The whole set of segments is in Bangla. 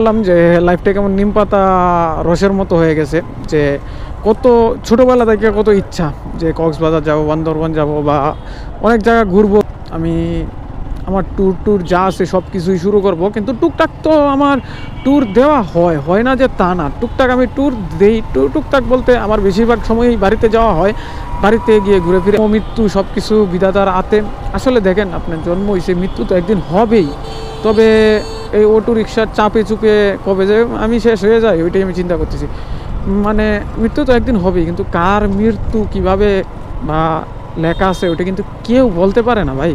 বললাম যে লাইফটা কেমন নিম পাতা রসের মতো হয়ে গেছে। যে কত ছোটোবেলা থেকে কত ইচ্ছা যে কক্সবাজার যাব, বান্দরবান যাব বা অনেক জায়গা ঘুরবো। আমি আমার ট্যুর যা আছে সব কিছুই শুরু করব, কিন্তু টুকটাক তো আমার ট্যুর দেওয়া হয় না যে তা না। টুকটাক আমি ট্যুর দেই, টুকটাক বলতে আমার বেশিরভাগ সময়ই বাড়িতে যাওয়া হয়। বাড়িতে গিয়ে ঘুরে ফিরে মৃত্যু সব কিছু বিধাতার হাতে। আসলে দেখেন, আপনার জন্ম হয়েছে, মৃত্যু তো একদিন হবেই। তবে এই অটো রিক্সার চাপে চুপে কবে যে আমি শেষ হয়ে যাই ওইটাই আমি চিন্তা করতেছি। মানে মৃত্যু তো একদিন হবেই, কিন্তু কার মৃত্যু কিভাবে বা লেখা আছে ওইটা কিন্তু কেউ বলতে পারে না ভাই।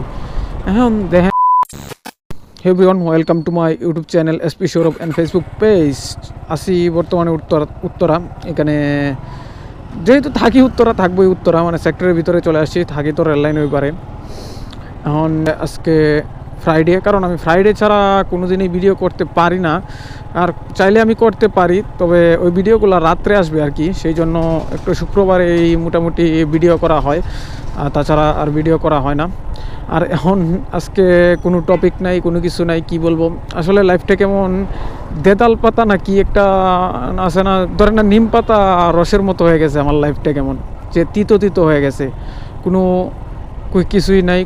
এখন দেখেন, everyone, welcome to my YouTube channel SP Sourav and Facebook page. আসি বর্তমানে উত্তরা। এখানে যেহেতু থাকি উত্তরা, থাকবোই উত্তরা, মানে সেক্টরের ভিতরে চলে আসছি, থাকি তো রেল লাইন ওই পারে। এখন আজকে ফ্রাইডে, কারণ আমি ফ্রাইডে ছাড়া কোনো দিনই ভিডিও করতে পারি না। আর চাইলে আমি করতে পারি, তবে ওই ভিডিওগুলো রাত্রে আসবে আর কি। সেই জন্য একটু শুক্রবারে এই মোটামুটি ভিডিও করা হয়, আর তাছাড়া আর ভিডিও করা হয় না। আর এখন আজকে কোনো টপিক নাই, কোনো কিছু নাই, কি বলবো। আসলে লাইফটা কেমন দেতাল পাতা না কি একটা আছে না, ধরেন না, নিম পাতা রসের মতো হয়ে গেছে আমার লাইফটা। কেমন যে তিতো হয়ে গেছে, কোনো কিছুই নাই,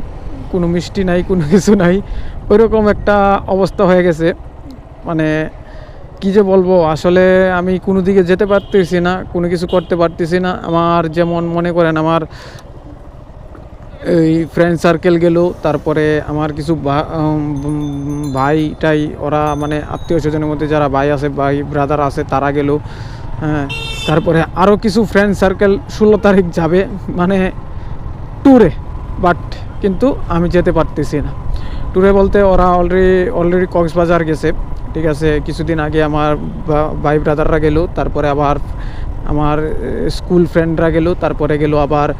কোনো মিষ্টি নাই, কোনো কিছু নাই, ওইরকম একটা অবস্থা হয়ে গেছে। মানে কী যে বলবো, আসলে আমি কোনো দিকে যেতে পারতেছি না, কোনো কিছু করতে পারতেছি না। আমার যেমন মনে করেন, আমার এই ফ্রেন্ড সার্কেল গেল, তারপরে আমার কিছু ভাইটাই, ওরা মানে আত্মীয় স্বজনের মধ্যে যারা ভাই আছে, ভাই ব্রাদার আছে, তারা গেল। হ্যাঁ, তারপরে আরও কিছু ফ্রেন্ড সার্কেল 16 তারিখ যাবে মানে ট্যুরে, বাট কিন্তু আমি যেতে পারতেছি না। ট্যুরে বলতে ওরা অলরেডি কক্সবাজার গেছে, ঠিক আছে। কিছুদিন আগে আমার ভাই ব্রাদাররা গেল, তারপরে আবার আমার স্কুল ফ্রেন্ডরা গেল, তারপরে গেল আবার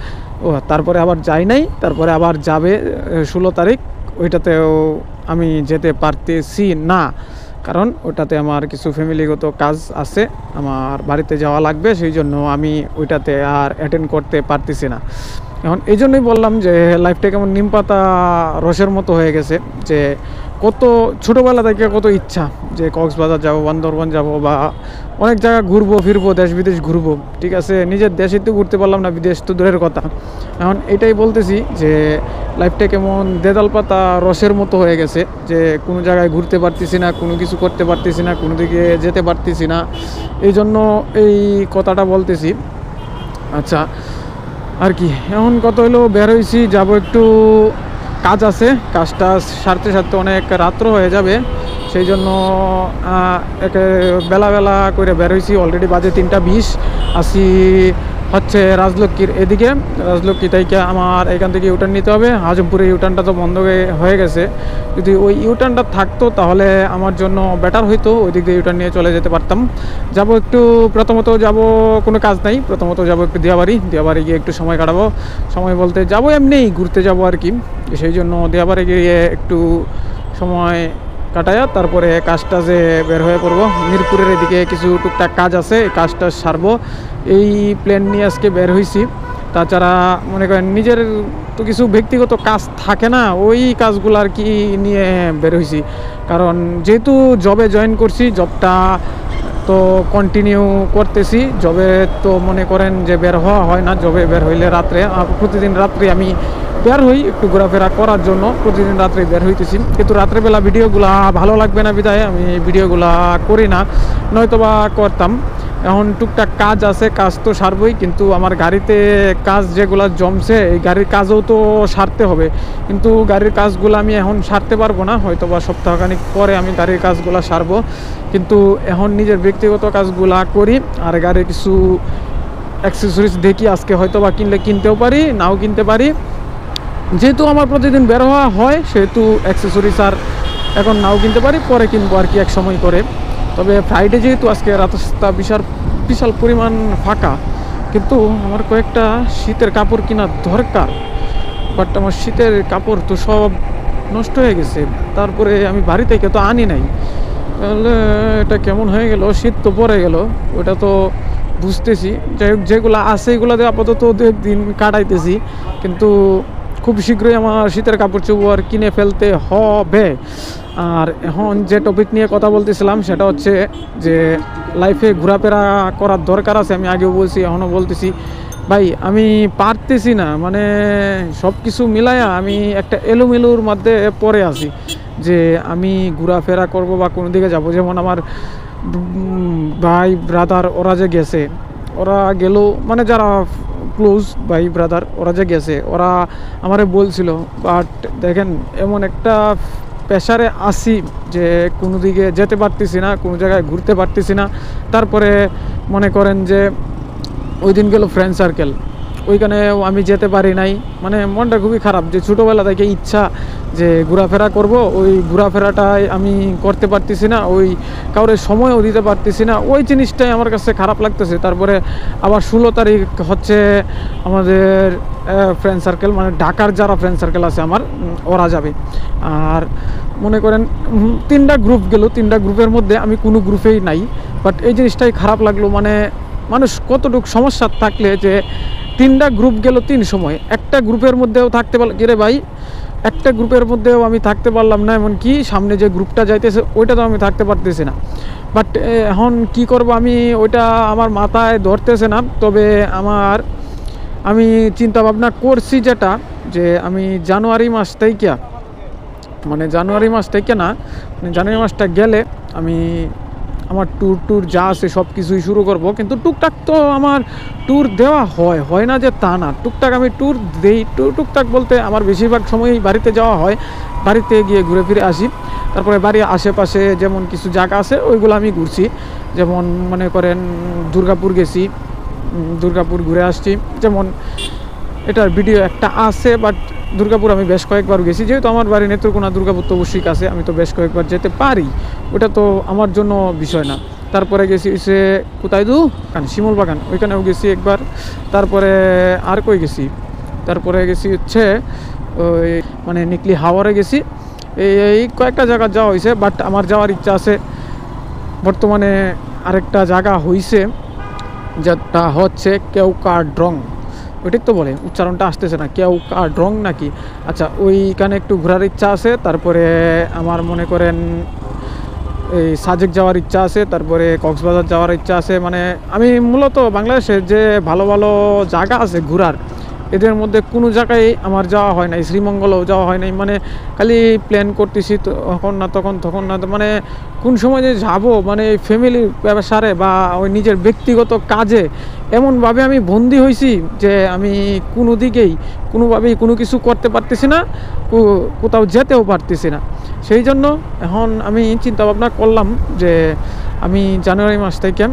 তারপরে আবার যাই নাই, তারপরে আবার যাবে 16 তারিখ। ওইটাতেও আমি যেতে পারতেছি না, কারণ ওটাতে আমার কিছু ফ্যামিলিগত কাজ আছে, আমার বাড়িতে যাওয়া লাগবে। সেই জন্য আমি ওইটাতে আর অ্যাটেন্ড করতে পারতেছি না। এখন এই জন্যই বললাম যে লাইফটা কেমন নিম পাতা রসের মতো হয়ে গেছে। যে কত ছোটোবেলা থেকে কত ইচ্ছা যে কক্সবাজার যাব, বান্দরবান যাব বা অনেক জায়গা ঘুরবো ফিরবো, দেশ বিদেশ ঘুরবো, ঠিক আছে। নিজের দেশে তো ঘুরতে পারলাম না, বিদেশ তো দূরের কথা। এখন এটাই বলতেছি যে লাইফটা কেমন দেদাল পাতা রসের মতো হয়ে গেছে। যে কোনো জায়গায় ঘুরতে পারতেছি না, কোনো কিছু করতে পারতেছি না, কোনো দিকে যেতে পারতেছি না। এই জন্য এই কথাটা বলতেছি। আচ্ছা, আর কি, এখন কত হলো, বের হয়েছি, যাবো একটু, কাজ আছে, কাজটা সারতে অনেক রাত্র হয়ে যাবে। সেই জন্য বেলা করে বের হয়েছি। অলরেডি বাজে 3টা 20। আসি হচ্ছে রাজলক্ষ্মীর এদিকে। রাজলক্ষ্মী থেকে আমার এখান থেকে ইউটার্ন নিতে হবে। হাজমপুরে ইউটার্নটা তো বন্ধ হয়ে গেছে। যদি ওই ইউটার্নটা থাকতো তাহলে আমার জন্য বেটার হইতো, ওই দিক দিয়ে ইউটার্ন নিয়ে চলে যেতে পারতাম। যাব একটু, প্রথমত যাব, কোনো কাজ নাই, প্রথমত যাব একটু দিয়াবাড়ি গিয়ে একটু সময় কাটাবো। সময় বলতে যাব এমনিই ঘুরতে যাব আর কি। সেই জন্য দিয়াবাড়ি গিয়ে একটু সময় কাটায়া তারপরে কাজটা যে বের হয়ে পড়বো। মিরপুরের এদিকে কিছু টুকটাক কাজ আছে, এই কাজটা সারবো, এই প্ল্যান নিয়ে আজকে বের হয়েছি। তাছাড়া মনে করেন নিজের তো কিছু ব্যক্তিগত কাজ থাকে না, ওই কাজগুলো আর কি নিয়ে বের হয়েছি। কারণ যেহেতু জবে জয়েন করছি, জবটা তো কন্টিনিউ করতেছি। জবে তো মনে করেন যে বের হওয়া হয় না, জবে বের হইলে রাত্রে, প্রতিদিন রাত্রে আমি বের হই একটু ঘোরাফেরা করার জন্য, প্রতিদিন রাত্রে বের হইতেছি। কিন্তু রাত্রেবেলা ভিডিওগুলা ভালো লাগবে না বিধায় আমি ভিডিওগুলা করি না, নয়তোবা করতাম। এখন টুকটাক কাজ আছে, কাজ তো সারবই, কিন্তু আমার গাড়িতে কাজ যেগুলো জমছে, এই গাড়ির কাজও তো সারতে হবে। কিন্তু গাড়ির কাজগুলো আমি এখন সারতে পারবো না, হয়তোবা সপ্তাহখানিক পরে আমি গাড়ির কাজগুলো সারবো। কিন্তু এখন নিজের ব্যক্তিগত কাজগুলা করি, আর গাড়ির কিছু অ্যাক্সেসরিজ দেখি আজকে হয়তোবা কিনতেও পারি, নাও কিনতে পারি। যেহেতু আমার প্রতিদিন বের হওয়া হয়, সেহেতু অ্যাক্সেসরিজ আর এখন নাও কিনতে পারি, পরে কিনবো আর কি এক সময় করে। তবে ফ্রাইডে যেহেতু আজকে রাস্তা বিশাল পরিমাণ ফাঁকা, কিন্তু আমার কয়েকটা শীতের কাপড় কেনার দরকার। বাট আমার শীতের কাপড় তো সব নষ্ট হয়ে গেছে, তারপরে আমি বাড়ি থেকে তো আনি নাই। তাহলে এটা কেমন হয়ে গেল, শীত তো পড়ে গেল, ওটা তো বুঝতেছি। যাই হোক, যেগুলো আছে এগুলোতে আপাতত 2 দিন কাটাইতেছি, কিন্তু খুব শীঘ্রই আমার শীতের কাপড় চোপড় কিনে ফেলতে হবে। আর এখন যে টপিক নিয়ে কথা বলতেছিলাম সেটা হচ্ছে যে লাইফে ঘোরাফেরা করার দরকার আছে। আমি আগেও বলছি, এখনও বলতেছি ভাই, আমি পারতেছি না, মানে সব কিছু মিলায়া আমি একটা এলোমেলোর মধ্যে পড়ে আছি যে আমি ঘোরাফেরা করব বা কোনো দিকে যাব। যেমন আমার ভাই ব্রাদার ওরা যে গেছে, ওরা গেল, মানে যারা ক্লোজ ভাই ব্রাদার ওরা যে গেছে, ওরা আমারে বলছিল, বাট দেখেন এমন একটা প্রেশারে আসি যে কোনো দিকে যেতে পারতেছি না, কোনো জায়গায় ঘুরতে পারতেছি না। তারপরে মনে করেন যে ওই দিন গেল ফ্রেন্ড সার্কেল, ওইখানেও আমি যেতে পারি নাই, মানে মনটা খুবই খারাপ যে ছোটোবেলা থেকে ইচ্ছা যে ঘোরাফেরা করব, ওই ঘোরাফেরাটাই আমি করতে পারতেছি না, ওই কাউরে সময়ও দিতে পারতেছি না, ওই জিনিসটাই আমার কাছে খারাপ লাগতেছে। তারপরে আবার 16 তারিখ হচ্ছে আমাদের ফ্রেন্ড সার্কেল, মানে ঢাকার যারা ফ্রেন্ড সার্কেল আছে আমার, ওরা যাবে। আর মনে করেন 3টা গ্রুপ গেল, 3টা গ্রুপের মধ্যে আমি কোনো গ্রুপেই নাই। বাট এই জিনিসটাই খারাপ লাগলো, মানে মানুষ কতটুকু সমস্যা থাকলে যে 3টা গ্রুপ গেল 3 সময়, একটা গ্রুপের মধ্যেও থাকতে পারল কি রে ভাই, একটা গ্রুপের মধ্যেও আমি থাকতে পারলাম না, এমনকি সামনে যে গ্রুপটা যাইতেছে ওইটা তো আমি থাকতে পারতেছি না। বাট এখন কি করব আমি, ওইটা আমার মাথায় ধরতেছে না। তবে আমি চিন্তা ভাবনা করছি যেটা, যে আমি জানুয়ারি মাস থেকে না, মানে জানুয়ারি মাসটা গেলে আমি আমার ট্যুর যা আছে সব কিছুই শুরু করব। কিন্তু টুকটাক তো আমার ট্যুর দেওয়া হয় না যে তা না, টুকটাক আমি ট্যুর দেই। টুকটাক বলতে আমার বেশিরভাগ সময়ই বাড়িতে যাওয়া হয়, বাড়িতে গিয়ে ঘুরে ফিরে আসি। তারপরে বাড়ির আশেপাশে যেমন কিছু জায়গা আছে ওইগুলো আমি ঘুরছি। যেমন মনে করেন দুর্গাপুর গেছি, দুর্গাপুর ঘুরে আসছি। যেমন এটার ভিডিও একটা আছে, বাট দুর্গাপুর আমি বেশ কয়েকবার গেছি, যেহেতু আমার বাড়ি নেত্রকোনা, দুর্গাপুর তো অবশ্যই কাছে, আমি তো বেশ কয়েকবার যেতে পারি, ওটা তো আমার জন্য বিষয় না। তারপরে গেছি সে কোথায় শিমুল বাগান, ওইখানেও গেছি একবার। তারপরে আর কই গেছি, তারপরে গেছি হচ্ছে ওই মানে নিকলি হাওয়ারে গেছি। এই কয়েকটা জায়গা যাওয়া হয়েছে, বাট আমার যাওয়ার ইচ্ছা আছে। বর্তমানে আরেকটা জায়গা হয়েছে যেটা হচ্ছে কেওক্রাডং, ওইটাই তো বলে, উচ্চারণটা আসতেছে না, কেওক্রাডং নাকি। আচ্ছা, ওইখানে একটু ঘোরার ইচ্ছা আছে। তারপরে আমার মনে করেন এই সাজেক যাওয়ার ইচ্ছা আছে, তারপরে কক্সবাজার যাওয়ার ইচ্ছা আছে। মানে আমি মূলত বাংলাদেশে যে ভালো ভালো জায়গা আছে ঘোরার, এদের মধ্যে কোনো জায়গায় আমার যাওয়া হয় নাই, শ্রীমঙ্গলও যাওয়া হয় নাই। মানে খালি প্ল্যান করতেছি, তখন না, মানে কোন সময় যে যাবো, মানে ফ্যামিলির ব্যবসারে বা ওই নিজের ব্যক্তিগত কাজে এমনভাবে আমি বন্দি হয়েছি যে আমি কোনো দিকেই কোনোভাবেই কোনো কিছু করতে পারতেছি না, কোথাও যেতেও পারতেছি না। সেই জন্য এখন আমি চিন্তা ভাবনা করলাম যে আমি জানুয়ারি মাস থেকে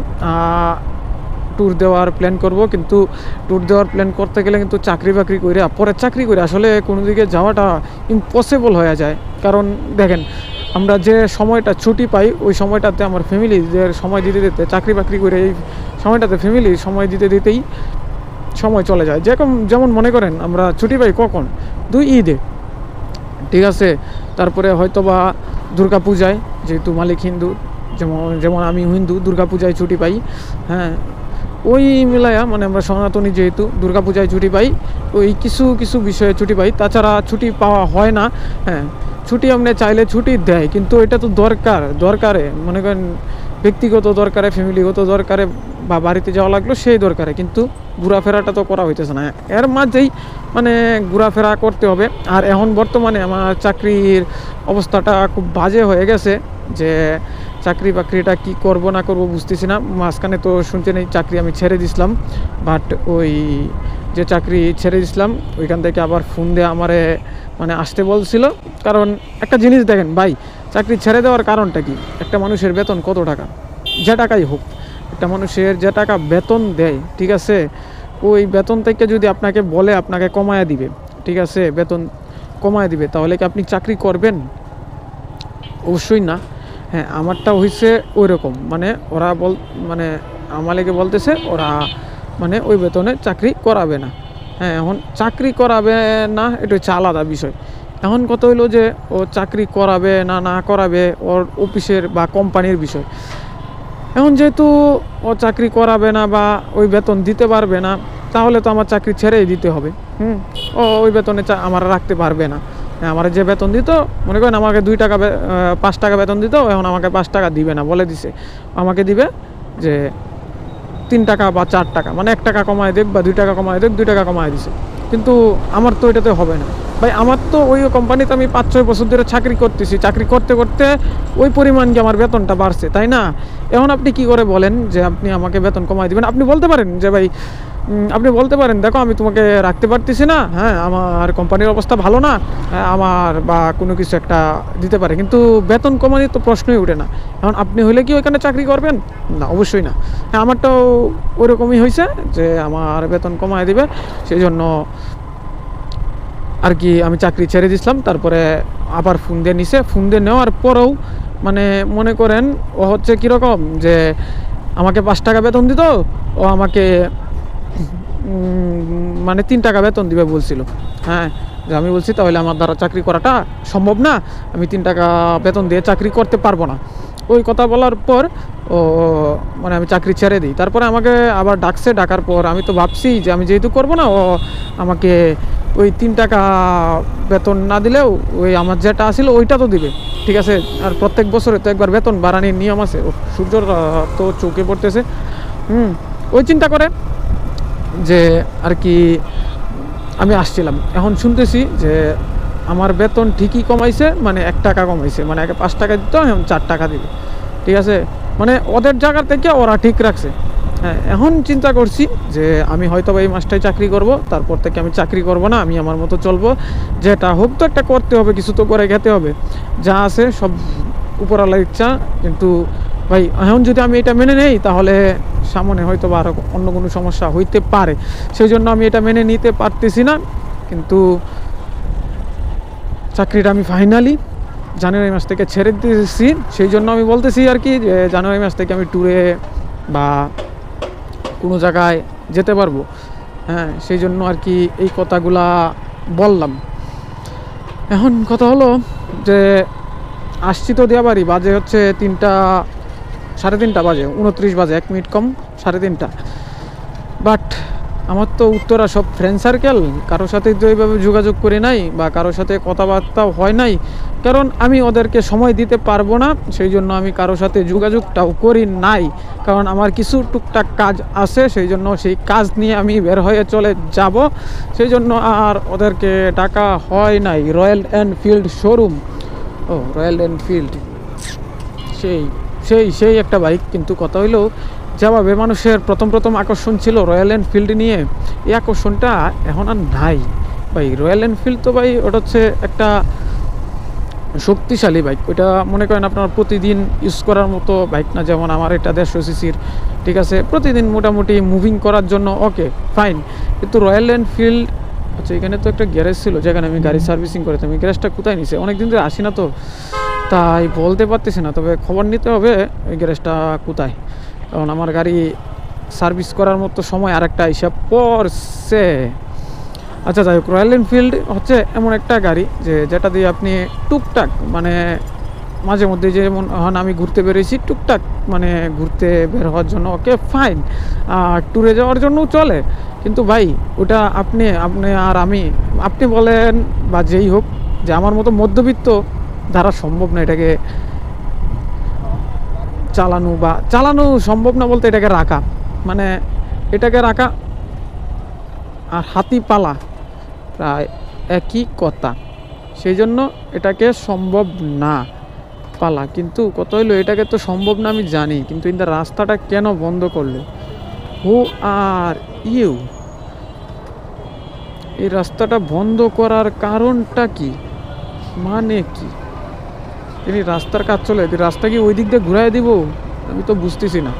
ট্যুর দেওয়ার প্ল্যান করব। কিন্তু ট্যুর দেওয়ার প্ল্যান করতে গেলে কিন্তু চাকরি বাকরি করে, পরে চাকরি করে আসলে কোনো দিকে যাওয়াটা ইম্পসিবল হয়ে যায়। কারণ দেখেন, আমরা যে সময়টা ছুটি পাই ওই সময়টাতে আমার ফ্যামিলিদের সময় দিতে চাকরি বাকরি করে এই সময়টাতে ফ্যামিলি সময় দিতেই সময় চলে যায়। যেমন মনে করেন আমরা ছুটি পাই কখন, 2 ঈদে, ঠিক আছে। তারপরে হয়তো বা দুর্গা পূজায়, যেহেতু মালিক হিন্দু, যেমন আমি হিন্দু, দুর্গা পূজায় ছুটি পাই। হ্যাঁ, ওই মিলায়া, মানে আমরা সনাতনী যেহেতু, দুর্গা পূজায় ছুটি পাই, ওই কিছু বিষয়ে ছুটি পাই, তাছাড়া ছুটি পাওয়া হয় না। হ্যাঁ, ছুটি আপনি চাইলে ছুটি দেয়, কিন্তু এটা তো দরকারে মনে করেন ব্যক্তিগত দরকারে, ফ্যামিলিগত দরকারে বা বাড়িতে যাওয়া লাগলো সেই দরকারে, কিন্তু ঘোরাফেরাটা তো করা হইতেছে না। এর মাঝেই মানে ঘোরাফেরা করতে হবে। আর এখন বর্তমানে আমার চাকরির অবস্থাটা খুব বাজে হয়ে গেছে, যে চাকরি বাকরিটা কি করব না করব বুঝতেছি না। মাঝখানে তো শুনতে নেই চাকরি আমি ছেড়ে দিছিলাম, বাট ওই যে চাকরি ছেড়ে দিছিলাম ওইখান থেকে আবার ফোন দিয়ে আমারে মানে আসতে বলছিল। কারণ একটা জিনিস দেখেন ভাই, চাকরি ছেড়ে দেওয়ার কারণটা কি, একটা মানুষের বেতন কত টাকা, যে টাকাই হোক, একটা মানুষের যে টাকা বেতন দেয়, ঠিক আছে, ওই বেতন থেকে যদি আপনাকে বলে আপনাকে কমায়া দিবে, ঠিক আছে, বেতন কমায়া দিবে, তাহলে কি আপনি চাকরি করবেন? অবশ্যই না। হ্যাঁ, আমারটা হয়েছে ওই রকম, মানে ওরা মানে আমাকে বলতেছে ওরা মানে ওই বেতনে চাকরি করাবে না। হ্যাঁ, এখন চাকরি করাবে না, এটা হচ্ছে আলাদা বিষয়। এখন কথা হইলো যে ও চাকরি করাবে না করাবে ওর অফিসের বা কোম্পানির বিষয়। এখন যেহেতু ও চাকরি করাবে না বা ওই বেতন দিতে পারবে না, তাহলে তো আমার চাকরি ছেড়েই দিতে হবে। ও ওই বেতনে আমার রাখতে পারবে না। আমার যে বেতন দিত, মনে করেন আমাকে 2 টাকা 5 টাকা বেতন দিত, এখন আমাকে 5 টাকা দিবে না, বলে দিছে আমাকে দিবে যে 3 টাকা বা 4 টাকা, মানে 1 টাকা কমায় দেখ বা 2 টাকা কমায় দেখ, 2 টাকা কমায় দিছে। কিন্তু আমার তো এটাতে হবে না ভাই, আমার তো ওই কোম্পানিতে আমি 5-6 বছর ধরে চাকরি করতেছি, চাকরি করতে করতে ওই পরিমাণ কি আমার বেতনটা বাড়ছে, তাই না? এখন আপনি কি করে বলেন যে আপনি আমাকে বেতন কমায় দিবেন? আপনি বলতে পারেন যে ভাই, আপনি বলতে পারেন দেখো আমি তোমাকে রাখতে পারতেছি না, হ্যাঁ আমার কোম্পানির অবস্থা ভালো না, হ্যাঁ, আমার বা কোনো কিছু একটা দিতে পারে, কিন্তু বেতন কমানোর তো প্রশ্নই ওঠে না। এখন আপনি হলে কি ওইখানে চাকরি করবেন? না, অবশ্যই না। হ্যাঁ, আমারটাও ওইরকমই হয়েছে যে আমার বেতন কমায় দিবে, সেই জন্য আর কি আমি চাকরি ছেড়ে দিয়েছিলাম। তারপরে আবার ফোন দিয়ে নিছে, ফোন দিয়ে নেওয়ার পরেও মানে মনে করেন ও হচ্ছে কীরকম যে আমাকে 5 টাকা বেতন দিত, ও আমাকে মানে 3 টাকা বেতন দিবে বলছিল। হ্যাঁ, যে আমি বলছি তাহলে আমার দ্বারা চাকরি করাটা সম্ভব না, আমি 3 টাকা বেতন দিয়ে চাকরি করতে পারবো না। ওই কথা বলার পর ও মানে আমি চাকরি ছেড়ে দিই। তারপরে আমাকে আবার ডাকছে, ডাকার পর আমি তো ভাবছি যে আমি যেহেতু করবো না, ও আমাকে ওই 3 টাকা বেতন না দিলেও ওই আমার যেটা আসিল ওইটা তো দিবে, ঠিক আছে। আর প্রত্যেক বছরে তো একবার বেতন বাড়ানোর নিয়ম আছে। সূর্যর তো চোখে পড়তেছে। ওই চিন্তা করে যে আর কি আমি আসছিলাম। এখন শুনতেছি যে আমার বেতন ঠিকই কমাইছে, মানে 1 টাকা কমাইছে, মানে আগে 5 টাকা দিত, এখন 4 টাকা দিবে, ঠিক আছে। মানে ওদের জায়গা থেকে ওরা ঠিক রাখছে। হ্যাঁ, এখন চিন্তা করছি যে আমি হয়তো এই মাসটাই চাকরি করব, তারপর থেকে আমি চাকরি করব না, আমি আমার মতো চলবো, যেটা হোক তো একটা করতে হবে, কিছু তো করে খেতে হবে, যা আছে সব উপরওয়ালার ইচ্ছা। কিন্তু ভাই এখন যদি আমি এটা মেনে নেই তাহলে সামনে হয়তো বা আরও অন্য কোনো সমস্যা হইতে পারে, সেই জন্য আমি এটা মেনে নিতে পারতেছি না। কিন্তু চাকরিটা আমি ফাইনালি জানুয়ারি মাস থেকে ছেড়ে দিয়েছি, সেই জন্য আমি বলতেছি আর কি যে জানুয়ারি মাস থেকে আমি ট্যুরে বা কোনো জায়গায় যেতে পারবো। হ্যাঁ, সেই জন্য আর কি এই কথাগুলা বললাম। এখন কথা হলো যে আসছি তো দিয়াবাড়ি, বাজে হচ্ছে 3টা, 3:30 বাজে, 29 বাজে, 1 মিনিট কম 3:30। বাট আমার তো উত্তরা সব ফ্রেন্ড সার্কেল, কারোর সাথে তো এইভাবে যোগাযোগ করে নাই বা কারোর সাথে কথাবার্তাও হয় নাই, কারণ আমি ওদেরকে সময় দিতে পারবো না, সেই জন্য আমি কারোর সাথে যোগাযোগটাও করি নাই। কারণ আমার কিছু টুকটাক কাজ আছে, সেই জন্য সেই কাজ নিয়ে আমি বের হয়ে চলে যাব, সেই জন্য আর ওদেরকে ডাকা হয় নাই। রয়্যাল এনফিল্ড শোরুম, ও রয়্যাল এনফিল্ড, সেই সেই সেই একটা বাইক। কিন্তু কথা হইলো যেভাবে মানুষের প্রথম আকর্ষণ ছিল রয়্যাল এনফিল্ড নিয়ে, এই আকর্ষণটা এখন আর নাই ভাই। রয়্যাল এনফিল্ড তো ভাই ওটা হচ্ছে একটা শক্তিশালী বাইক, ওইটা মনে করেন আপনার প্রতিদিন ইউজ করার মতো বাইক না। যেমন আমার এটা 150 সিসির, ঠিক আছে, প্রতিদিন মোটামুটি মুভিং করার জন্য ওকে ফাইন। কিন্তু রয়্যাল এনফিল্ড, আচ্ছা এখানে তো একটা গ্যারেজ ছিল যেখানে আমি গাড়ি সার্ভিসিং করতাম, এই গ্যারেজটা কোথায় নিছে? অনেকদিন ধরে আসি না তো, তাই বলতে পারতেছি না, তবে খবর নিতে হবে ওই গ্যারেজটা কোথায়, কারণ আমার গাড়ি সার্ভিস করার মতো সময় আরেকটা হিসাব পড়ছে। আচ্ছা যাই হোক, রয়্যাল এনফিল্ড হচ্ছে এমন একটা গাড়ি যে যেটা দিয়ে আপনি টুকটাক মানে মাঝে মধ্যে, যেমন এখন আমি ঘুরতে বেরিয়েছি টুকটাক, মানে ঘুরতে বের হওয়ার জন্য ওকে ফাইন, আর ট্যুরে যাওয়ার জন্যও চলে। কিন্তু ভাই ওটা আপনি আপনি আর আমি, আপনি বলেন বা যেই হোক, যে আমার মতো মধ্যবিত্ত দ্বারা সম্ভব না এটাকে চালানো, বা চালানো সম্ভব না বলতে এটাকে রাখা, মানে এটাকে রাখা আর হাতি পালা প্রায় একই কথা, সেই জন্য এটাকে সম্ভব না পালা। কিন্তু কত হইলো এটাকে তো সম্ভব না আমি জানি, কিন্তু কিন্তু রাস্তাটা কেন বন্ধ করলো? হু আর ইউ, এই রাস্তাটা বন্ধ করার কারণটা কি, মানে কি? তিনি রাস্তার কাজ চলে, রাস্তা কি ওই দিক দিয়ে ঘুরাই দিব? আমি তো বুঝতেছি না।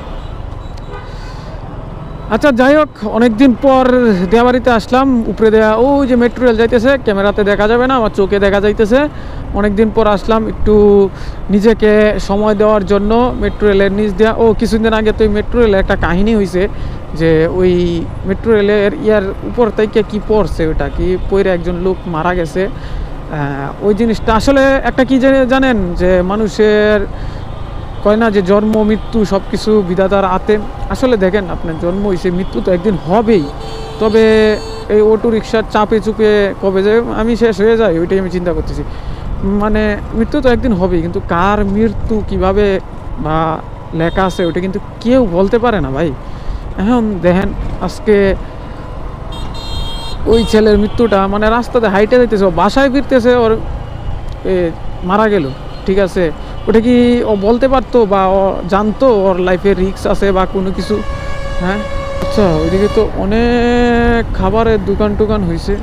আচ্ছা যাই হোক, অনেকদিন পর দেয়াবাড়িতে আসলাম। উপরে দেয়া ওই যে মেট্রো রেল যাইতেছে, ক্যামেরাতে দেখা যাবে না, আমার চোখে দেখা যাইতেছে। অনেকদিন পর আসলাম একটু নিজেকে সময় দেওয়ার জন্য মেট্রো রেলের নিচ দেওয়া। ও কিছুদিন আগে তো ওই মেট্রো রেলের একটা কাহিনী হয়েছে, যে ওই মেট্রো রেলের ইয়ার উপর থেকে কি পড়ছে, ওটা কি পড়ে একজন লোক মারা গেছে। ওই জিনিসটা আসলে একটা কি জানেন, যে মানুষের কয় না যে জন্ম মৃত্যু সব কিছু বিধাতার হাতে। আসলে দেখেন, আপনার জন্ম হয়েছে, মৃত্যু তো একদিন হবেই, তবে এই অটো রিক্সার চাপে চুপে কবে যে আমি শেষ হয়ে যাই ওইটাই আমি চিন্তা করতেছি। মানে মৃত্যু তো একদিন হবেই, কিন্তু কার মৃত্যু কিভাবে বা লেখা আছে ওইটা কিন্তু কেউ বলতে পারে না ভাই। এখন দেখেন আজকে ওই ছেলের মৃত্যুটা মানে রাস্তাতে হাইটে যাইতেছে, ও বাসায় ফিরতেছে, ওর মারা গেল, ঠিক আছে। ওটা কি ও বলতে পারতো বা ও জানতো ওর লাইফে রিস্ক আছে বা কোনো কিছু? হ্যাঁ, আচ্ছা ওইদিকে তো অনেক খাবারের দোকান টোকান হয়েছে,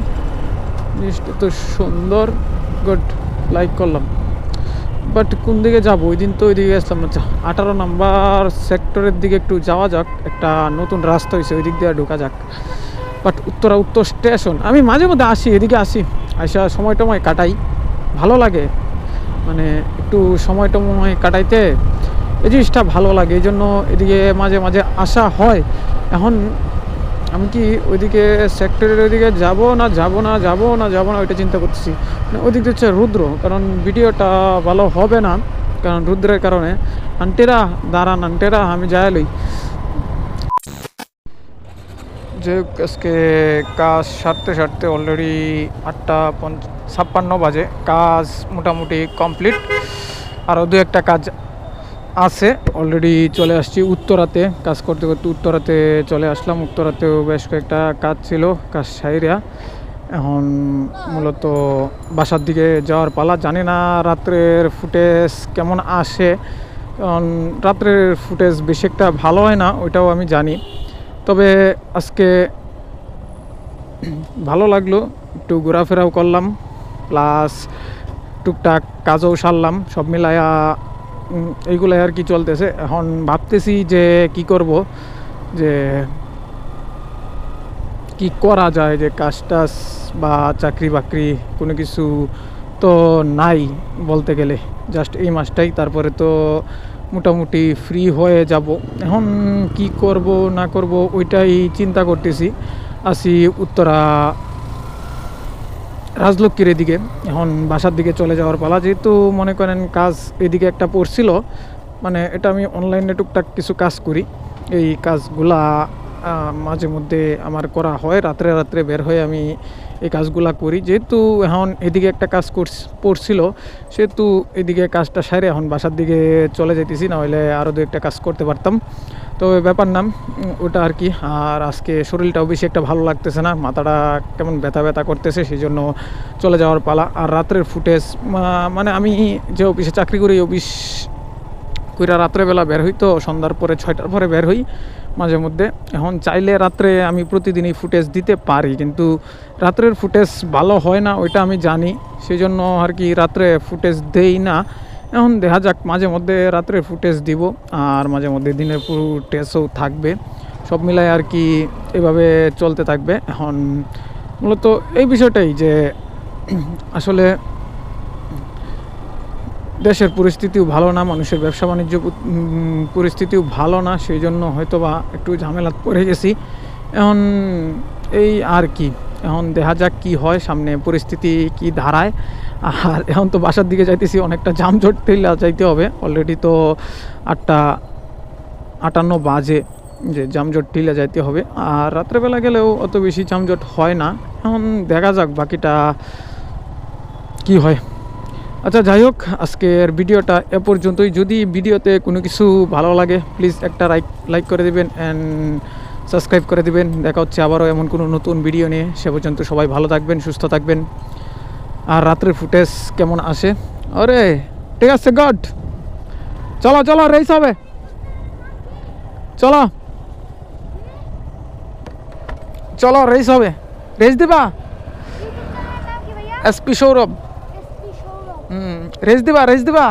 জিনিসটা তো সুন্দর, গুড, লাইক করলাম। বাট কোন দিকে যাবো? ওই দিন তো ওইদিকে আসলাম না। 18 নাম্বার সেক্টরের দিকে একটু যাওয়া যাক, একটা নতুন রাস্তা হয়েছে, ওই দিক দিয়ে ঢোকা যাক। বাট উত্তর স্টেশন আমি মাঝে মধ্যে আসি, এদিকে আসি, আসা সময় টময় কাটাই, ভালো লাগে, মানে একটু সময় টময় কাটাইতে এই জিনিসটা ভালো লাগে, এই জন্য এদিকে মাঝে মাঝে আসা হয়। এখন আমি কি ওইদিকে সেক্টরের ওইদিকে যাবো না ওইটা চিন্তা করতেছি। মানে ওইদিক দিয়ে হচ্ছে রুদ্র, কারণ ভিডিওটা ভালো হবে না, কারণ রুদ্রের কারণে। আন্টেরা দাঁড়ান, আন্টেরা আমি যাই লই। যে আজকে কাজ সারতে অলরেডি 8:56 বাজে, কাজ মোটামুটি কমপ্লিট, আরও দু একটা কাজ আছে। অলরেডি চলে আসছি উত্তরাতে, কাজ করতে করতে উত্তরাতে চলে আসলাম। উত্তরাতেও বেশ কয়েকটা কাজ ছিল, কাজ সাইরা এখন মূলত বাসার দিকে যাওয়ার পালা। জানি না রাত্রের ফুটেজ কেমন আসে, কারণ রাত্রের ফুটেজ বেশি একটা ভালো হয় না, ওইটাও আমি জানি। তবে আজকে ভালো লাগলো, একটু ঘোরাফেরাও করলাম, প্লাস টুকটাক কাজও সারলাম, সব মিলায়া এইগুলাই আর কি চলতেছে। এখন ভাবতেছি যে কি করব, যে কি করা যায়, যে কাজ টাজ বা চাকরি বাকরি কোনো কিছু তো নাই বলতে গেলে, জাস্ট এই মাসটাই, তারপরে তো মোটামুটি ফ্রি হয়ে যাব। এখন কি করব না করব ওইটাই চিন্তা করতেছি। আসি উত্তরা রাজলক্ষ্মীর এদিকে, এখন বাসার দিকে চলে যাওয়ার পালা। যেহেতু মনে করেন কাজ এদিকে একটা পড়ছিল, মানে এটা আমি অনলাইনে টুকটাক কিছু কাজ করি, এই কাজগুলা মাঝে মধ্যে আমার করা হয়, রাত্রে রাত্রে বের হয়ে আমি এই কাজগুলা করি। যেহেতু এখন এদিকে একটা কাজ পড়ছিল, সেহেতু এদিকে কাজটা সারে এখন বাসার দিকে চলে যেতেছি, না হলে আরও দু একটা কাজ করতে পারতাম। তো ব্যাপার নাম ওটা আর কি। আর আজকে শরীরটাও বেশি একটা ভালো লাগতেছে না, মাথাটা কেমন ব্যথা ব্যথা করতেছে, সেই জন্য চলে যাওয়ার পালা। আর রাত্রের ফুটেজ মানে আমি যে অফিসে চাকরি করি, অফিস কইরা রাত্রেবেলা বের হই, তো সন্ধ্যার পরে 6টার পরে বের হই মাঝে মধ্যে। এখন চাইলে রাত্রে আমি প্রতিদিনই ফুটেজ দিতে পারি, কিন্তু রাত্রের ফুটেজ ভালো হয় না, ওইটা আমি জানি, সেই জন্য আর কি রাত্রে ফুটেজ দেই না। এখন দেখা যাক, মাঝে মধ্যে রাত্রে ফুটেজ দিব, আর মাঝে মধ্যে দিনের ফুটেজও থাকবে, সব মিলাই আর কি এভাবে চলতে থাকবে। এখন মূলত এই বিষয়টাই যে আসলে দেশের পরিস্থিতিও ভালো না, মানুষের ব্যবসা বাণিজ্য পরিস্থিতিও ভালো না, সেই জন্য হয়তো বা একটু ঝামেলাত পড়ে গেছি। এখন এই আর কি, এখন দেখা যাক কি হয়, সামনে পরিস্থিতি কি দাঁড়ায়। আর এখন তো বাসার দিকে যাইতেছি, অনেকটা জামজট ঠেলা যাইতে হবে, অলরেডি তো 8:58 বাজে, যে জামজট ঠেলা যাইতে হবে। আর রাত্রেবেলা গেলেও অত বেশি জামজট হয় না, এখন দেখা যাক বাকিটা কি হয়। আচ্ছা যাই হোক, আজকের ভিডিওটা এ পর্যন্তই। যদি ভিডিওতে কোনো কিছু ভালো লাগে প্লিজ একটা লাইক করে দেবেন অ্যান্ড সাবস্ক্রাইব করে দেবেন। দেখা হচ্ছে আবারও এমন কোনো নতুন ভিডিও নিয়ে, সে পর্যন্ত সবাই ভালো থাকবেন, সুস্থ থাকবেন। আর রাত্রের ফুটেজ কেমন আসে, আরে ঠিক আছে, গড, চলো চলো রেস হবে, চলো চলো রেস হবে, রেস দিবা এসপি সৌরভ, রেস দিবা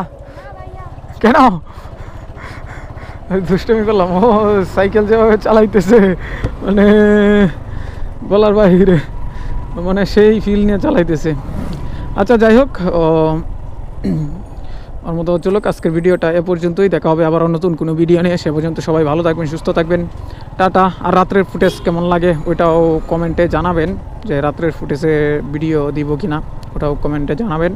কেন? দুষ্টমি করলাম, ও সাইকেল যেভাবে চালাইতেছে মানে বলার বাহিরে, মানে সেই ফিল নিয়ে চালাইতেছে। আচ্ছা যাই হোক, ওর মতো চলো আজকের ভিডিওটা এ পর্যন্তই। দেখা হবে আবার নতুন কোনো ভিডিও নিয়ে, সে পর্যন্ত সবাই ভালো থাকবেন, সুস্থ থাকবেন, টাটা। আর রাত্রের ফুটেজ কেমন লাগে ওইটাও কমেন্টে জানাবেন, যে রাত্রের ফুটেজে ভিডিও দিব কি না, ওটাও কমেন্টে জানাবেন।